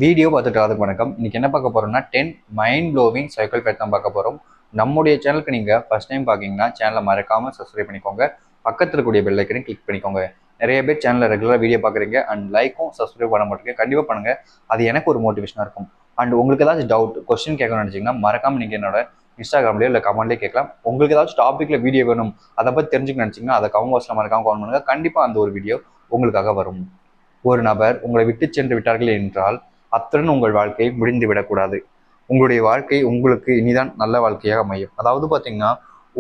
Video பார்த்துட்டு அதுக்கு வணக்கம். இன்னைக்கு என்ன பார்க்க போறோம்னா 10 மைண்ட் ப்ளோவிங் சைக்கிள் ஃபேக்ட் தான் பார்க்க போறோம். நம்முடைய சேனலுக்கு நீங்க ஃபர்ஸ்ட் டைம் பார்க்கீங்கன்னா சேனலை மறக்காம சப்ஸ்கிரைப் பண்ணிக்கோங்க. பக்கத்தில் இருக்கக்கூடிய பெல் ஐக்கனை கிளிக் பண்ணிக்கோங்க. நிறைய பேர் சேனலில் ரெகுலராக வீடியோ பார்க்குறீங்க அண்ட் லைக்கும் சப்ஸ்கிரைப் பண்ண மாட்டேங்க. கண்டிப்பாக பண்ணுங்க. அது எனக்கு ஒரு மோட்டிவேஷனாக இருக்கும். அண்ட் உங்களுக்கு ஏதாச்சும் டவுட் கொஸ்டின் கேட்கணும்னு நினச்சிங்கன்னா மறக்காம நீங்கள் என்னோட இன்ஸ்டாகிராம்லேயோ இல்லை கமெண்ட்லேயே கேட்கலாம். உங்களுக்கு ஏதாச்சும் டாப்பிக்கில் வீடியோ வேணும் அதை பற்றி தெரிஞ்சுக்க நினச்சிங்கன்னா அதை கமெண்ட் பாக்ஸில் மறக்காம கமெண்ட் பண்ணுங்க. கண்டிப்பாக அந்த ஒரு வீடியோ உங்களுக்காக வரும். ஒரு நபர் உங்களை விட்டு சென்று விட்டார்கள் என்றால் அத்துடன் உங்கள் வாழ்க்கை முடிந்து விடக்கூடாது. உங்களுடைய வாழ்க்கை உங்களுக்கு இனிதான் நல்ல வாழ்க்கையாக அமையும். அதாவது பார்த்தீங்கன்னா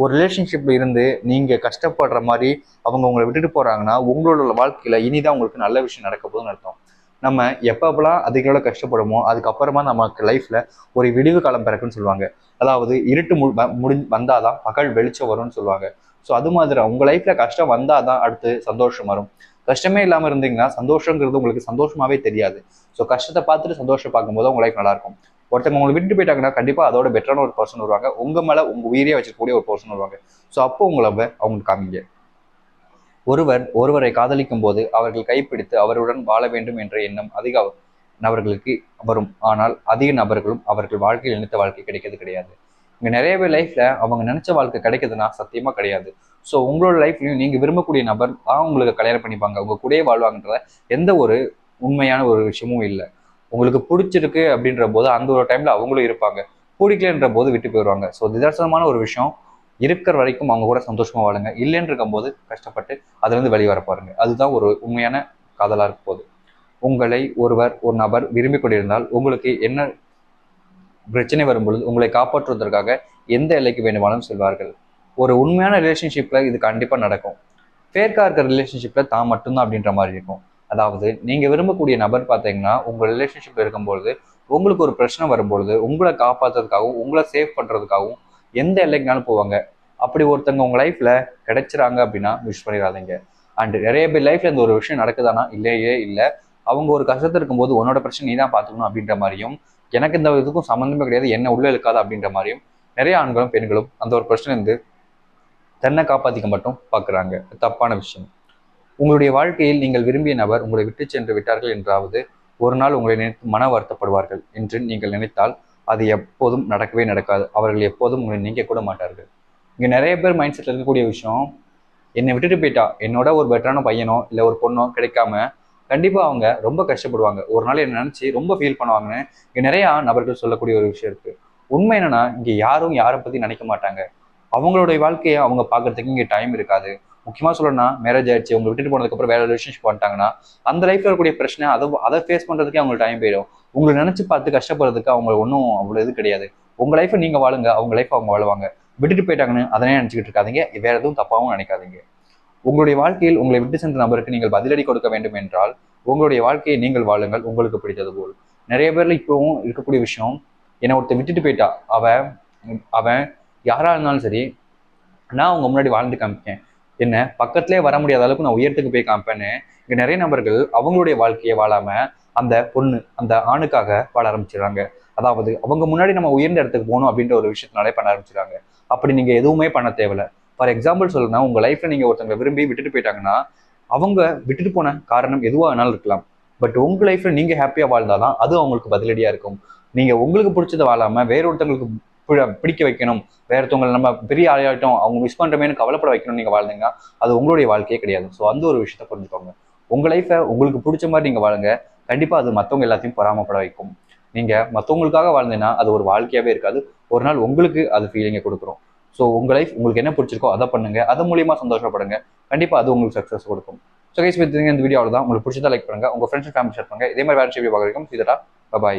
ஒரு ரிலேஷன்ஷிப்ல இருந்து நீங்க கஷ்டப்படுற மாதிரி அவங்க உங்களை விட்டுட்டு போறாங்கன்னா உங்களோட வாழ்க்கையில இனிதான் உங்களுக்கு நல்ல விஷயம் நடக்க போகுதுன்னு அர்த்தம். நம்ம எப்பப்பெல்லாம் அதிகளவில் கஷ்டப்படுமோ அதுக்கப்புறமா நமக்கு லைஃப்ல ஒரு விடிவு காலம் பிறக்குன்னு சொல்லுவாங்க. அதாவது இருட்டு வந்தாதான் பகல் வெளிச்சம் வரும்னு சொல்லுவாங்க. ஸோ அது மாதிரி உங்க லைஃப்ல கஷ்டம் வந்தாதான் அடுத்து சந்தோஷம் வரும். கஷ்டமே இல்லாமல் இருந்தீங்கன்னா சந்தோஷங்கிறது உங்களுக்கு சந்தோஷமாவே தெரியாது. ஸோ கஷ்டத்தை பார்த்துட்டு சந்தோஷம் பார்க்கும்போது உங்க லைஃப் நல்லா இருக்கும். ஒருத்தவங்க உங்களை விட்டுட்டு போயிட்டாங்கன்னா கண்டிப்பா அதோட பெட்டரான ஒரு பர்சன் வருவாங்க. உங்க மேல உங்க உயிரே வச்சிருக்கக்கூடிய ஒரு பர்சன் வருவாங்க. ஸோ அப்போ உங்களை அவங்களுக்கு காமிங்க. ஒருவரை காதலிக்கும் போது அவர்கள் கைப்பிடித்து அவருடன் வாழ வேண்டும் என்ற எண்ணம் அதிக நபர்களுக்கு வரும். ஆனால் அதிக நபர்களும் அவர்கள் வாழ்க்கையில் நினைத்த வாழ்க்கை கிடைக்கிறது கிடையாது. இங்க நிறைய பேர் லைஃப்ல அவங்க நினைச்ச வாழ்க்கை கிடைக்குதுன்னா சத்தியமா கிடையாது. ஸோ உங்களோட லைஃப்லையும் நீங்க விரும்பக்கூடிய நபர் தான் உங்களுக்கு கல்யாணம் பண்ணிப்பாங்க, உங்க கூடயே வாழ்வாங்கன்ற எந்த ஒரு உண்மையான ஒரு விஷயமும் இல்லை. உங்களுக்கு பிடிச்சிருக்கு அப்படின்ற போது அந்த ஒரு டைம்ல அவங்களும் இருப்பாங்க, பிடிக்கலன்ற போது விட்டு போயிடுவாங்க. ஸோ நிதர்சனமான ஒரு விஷயம், இருக்கிற வரைக்கும் அவங்க கூட சந்தோஷமா வாழுங்க. இல்லைன்னு இருக்கும் போது கஷ்டப்பட்டு அதுல இருந்து வெளிவர பாருங்க. அதுதான் ஒரு உண்மையான காதலா இருக்க போகுது. உங்களை ஒரு நபர் விரும்பி கொண்டிருந்தால் உங்களுக்கு என்ன பிரச்சனை வரும்பொழுது உங்களை காப்பாற்றுவதற்காக எந்த எல்லைக்கு வேண்டுமானும் செல்வார்கள். ஒரு உண்மையான ரிலேஷன்ஷிப்ல இது கண்டிப்பா நடக்கும். ஃபேக்கா இருக்கிற ரிலேஷன்ஷிப்ல தான் மட்டும்தான் அப்படின்ற மாதிரி இருக்கும். அதாவது நீங்க விரும்பக்கூடிய நபர் பார்த்தீங்கன்னா உங்க ரிலேஷன்ஷிப்ல இருக்கும்பொழுது உங்களுக்கு ஒரு பிரச்சனை வரும்பொழுது உங்களை காப்பாற்றுறதுக்காகவும் உங்களை சேவ் பண்றதுக்காகவும் எந்த எல்லைக்குனாலும் போவாங்க. அப்படி ஒருத்தவங்க உங்க லைஃப்ல கிடைச்சிறாங்க அப்படின்னா விஷ் பண்ணிடாதீங்க. அண்ட் நிறைய பேர் லைஃப்ல இந்த ஒரு விஷயம் நடக்குதானா இல்லையே இல்லை, அவங்க ஒரு கஷ்டத்தில் இருக்கும்போது உன்னோட பிரச்சனை நீ தான் பார்த்துக்கணும் அப்படின்ற மாதிரியும், எனக்கு இந்த இதுக்கும் சம்மந்தமே கிடையாது, என்ன உள்ள இருக்காது அப்படின்ற மாதிரியும் நிறைய ஆண்களும் பெண்களும் அந்த ஒரு பிரச்சனை இருந்து தன்னை காப்பாற்றிக்க மட்டும் பார்க்குறாங்க. தப்பான விஷயம். உங்களுடைய வாழ்க்கையில் நீங்கள் விரும்பிய நபர் உங்களை விட்டு சென்று விட்டார்கள் என்றாவது ஒரு நாள் உங்களை நினைத்து மன வருத்தப்படுவார்கள் என்று நீங்கள் நினைத்தால் அது எப்போதும் நடக்கவே நடக்காது. அவர்கள் எப்போதும் உங்களை நீங்க கூட மாட்டார்கள். இங்கே நிறைய பேர் மைண்ட் செட்டில் இருக்கக்கூடிய விஷயம், என்னை விட்டுட்டு போயிட்டா என்னோட ஒரு பெட்டரான பையனோ இல்லை ஒரு பொண்ணோ கிடைக்காம கண்டிப்பாக அவங்க ரொம்ப கஷ்டப்படுவாங்க, ஒரு நாள் என்னை நினச்சி ரொம்ப ஃபீல் பண்ணுவாங்கன்னு இங்கே நிறையா நபர்கள் சொல்லக்கூடிய ஒரு விஷயம் இருக்குது. உண்மை என்னன்னா இங்கே யாரும் யாரை பற்றி நினைக்க மாட்டாங்க. அவங்களுடைய வாழ்க்கையை அவங்க பார்க்கறதுக்கு இங்கே டைம் இருக்காது. முக்கியமாக சொல்லணும்னா மேரேஜ் ஆயிடுச்சு, அவங்க விட்டுட்டு போனதுக்கப்புறம் வேற ரிலேஷன்ஷிப் பண்ணிட்டாங்கன்னா அந்த லைஃப்ல இருக்கக்கூடிய பிரச்சனை அதை ஃபேஸ் பண்ணுறதுக்கே அவங்களுக்கு டைம் போயிடும். உங்களை நினச்சி பார்த்து கஷ்டப்படுறதுக்கு அவங்க ஒன்றும் அவ்வளோ இது கிடையாது. உங்கள் லைஃப்பை நீங்கள் வாழுங்க, அவங்க லைஃப் அவங்க வாழுவாங்க. விட்டுட்டு போயிட்டாங்கன்னு அதனே நினச்சிக்கிட்டு இருக்காதீங்க, வேற எதுவும் தப்பாகவும் நினைக்காதீங்க. உங்களுடைய வாழ்க்கையில் உங்களை விட்டு சென்ற நபருக்கு நீங்கள் பதிலடி கொடுக்க வேண்டும் என்றால் உங்களுடைய வாழ்க்கையை நீங்கள் வாழுங்கள் உங்களுக்கு பிடித்தது போல். நிறைய பேர்ல இப்பவும் இருக்கக்கூடிய விஷயம், என்னை ஒருத்தர் விட்டுட்டு போயிட்டா அவன் அவன் யாரா இருந்தாலும் சரி நான் அவங்க முன்னாடி வாழ்ந்து காமிப்பேன், என்ன பக்கத்திலே வர முடியாத அளவுக்கு நான் உயரத்துக்கு போய் காமிப்பேன்னு இங்க நிறைய நபர்கள் அவங்களுடைய வாழ்க்கையை வாழாம அந்த பொண்ணு அந்த ஆணுக்காக வாழ ஆரம்பிச்சிடுறாங்க. அதாவது அவங்க முன்னாடி நம்ம உயர்ந்த இடத்துக்கு போகணும் அப்படின்ற ஒரு விஷயத்தினாலே பண்ண ஆரம்பிச்சிடுறாங்க. அப்படி நீங்க எதுவுமே பண்ண தேவையில்ல. ஃபார் எக்ஸாம்பிள் சொல்லணும்னா உங்க லைஃப்ல நீங்க ஒருத்தவங்க விரும்பி விட்டுட்டு போயிட்டாங்கன்னா அவங்க விட்டுட்டு போன காரணம் எதுவாக வேணாலும் இருக்கலாம். பட் உங்க லைஃப்ல நீங்க ஹாப்பியா வாழ்ந்தாதான் அது அவங்களுக்கு பதிலடியா இருக்கும். நீங்க உங்களுக்கு பிடிச்சதை வாழாம வேற ஒருத்தவங்களுக்கு பிடிக்க வைக்கணும், வேற ஒருத்தவங்களை நம்ம பெரிய ஆளாயிட்டோம் அவங்க மிஸ் பண்றமேனு கவலைப்பட வைக்கணும் நீங்க வாழ்ந்தீங்கன்னா அது உங்களுடைய வாழ்க்கையே கிடையாது. ஸோ அந்த ஒரு விஷயத்த புரிஞ்சுக்கோங்க. உங்க லைஃப்பை உங்களுக்கு பிடிச்ச மாதிரி நீங்க வாழுங்க. கண்டிப்பா அது மற்றவங்க எல்லாத்தையும் பொறாமப்பட வைக்கும். நீங்க மற்றவங்களுக்காக வாழ்ந்தீங்கன்னா அது ஒரு வாழ்க்கையாவே இருக்காது. ஒரு நாள் உங்களுக்கு அது ஃபீலிங்கை கொடுக்குறோம். ஸோ உங்க லைஃப் உங்களுக்கு என்ன பிடிச்சிருக்கோ அதை பண்ணுங்க, அது மூலியமா சந்தோஷப்படுங்க. கண்டிப்பா அது உங்களுக்கு சக்ஸஸ் கொடுக்கும். ஸோ கைஸ் இந்த வீடியோ தான் உங்களுக்கு பிடிச்சதா லைக் பண்ணுங்க, உங்க ஃப்ரெண்ட்ஸ் ஃபேமிலி ஷேர் பண்ணுங்க. இதே மாதிரி வேற வீடியோ பார்க்க வரைக்கும் பாய்.